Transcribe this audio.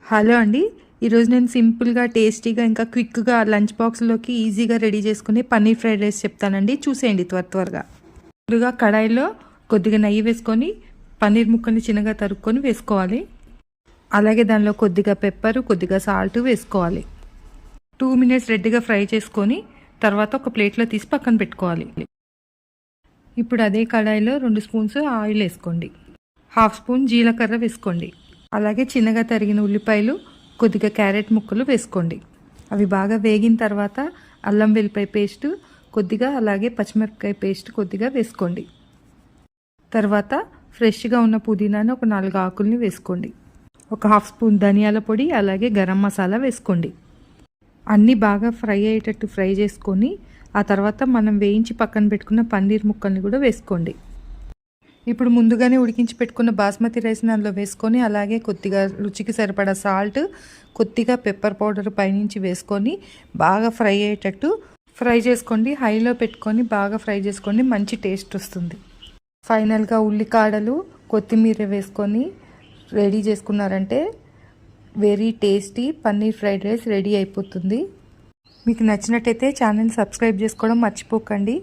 Hello అండి. ఈరోజు నేను సింపుల్గా టేస్టీగా ఇంకా క్విక్గా లంచ్ బాక్స్లోకి ఈజీగా రెడీ చేసుకునే పన్నీర్ ఫ్రైడ్ రైస్ చెప్తానండి. చూసేయండి త్వరగా. ముందుగా కడాయిలో కొద్దిగా నెయ్యి వేసుకొని పన్నీర్ ముక్కల్ని చిన్నగా తరుక్కొని వేసుకోవాలి. అలాగే దానిలో కొద్దిగా పెప్పరు, కొద్దిగా సాల్ట్ వేసుకోవాలి. 2 మినిట్స్ రెడ్గా ఫ్రై చేసుకొని తర్వాత ఒక ప్లేట్లో తీసి పక్కన పెట్టుకోవాలి. ఇప్పుడు అదే కడాయిలో 2 స్పూన్స్ ఆయిల్ వేసుకోండి. 1/2 స్పూన్ జీలకర్ర వేసుకోండి. అలాగే చిన్నగా తరిగిన ఉల్లిపాయలు, కొద్దిగా క్యారెట్ ముక్కలు వేసుకోండి. అవి బాగా వేగిన తర్వాత అల్లం వెల్లిపాయ పేస్ట్ కొద్దిగా, అలాగే పచ్చిమిరపకాయ పేస్ట్ కొద్దిగా వేసుకోండి. తర్వాత ఫ్రెష్గా ఉన్న పుదీనాను ఒక 4 ఆకుల్ని వేసుకోండి. ఒక 1/2 స్పూన్ ధనియాల పొడి, అలాగే గరం మసాలా వేసుకోండి. అన్నీ బాగా ఫ్రై అయ్యేటట్టు ఫ్రై చేసుకొని ఆ తర్వాత మనం వేయించి పక్కన పెట్టుకున్న పన్నీర్ ముక్కల్ని కూడా వేసుకోండి. ఇప్పుడు ముందుగానే ఉడికించి పెట్టుకున్న బాస్మతి రైస్ని అందులో వేసుకొని, అలాగే కొద్దిగా రుచికి సరిపడా సాల్ట్, కొద్దిగా పెప్పర్ పౌడర్ పైనుంచి వేసుకొని బాగా ఫ్రై అయ్యేటట్టు ఫ్రై చేసుకోండి. హైలో పెట్టుకొని బాగా ఫ్రై చేసుకోండి, మంచి టేస్ట్ వస్తుంది. ఫైనల్గా ఉల్లికాడలు, కొత్తిమీర వేసుకొని రెడీ చేసుకున్నారంటే very tasty paneer fried rice ready అయిపోతుంది. మీకు నచ్చినట్టయితే ఛానల్ సబ్స్క్రైబ్ చేసుకోవడం మర్చిపోకండి.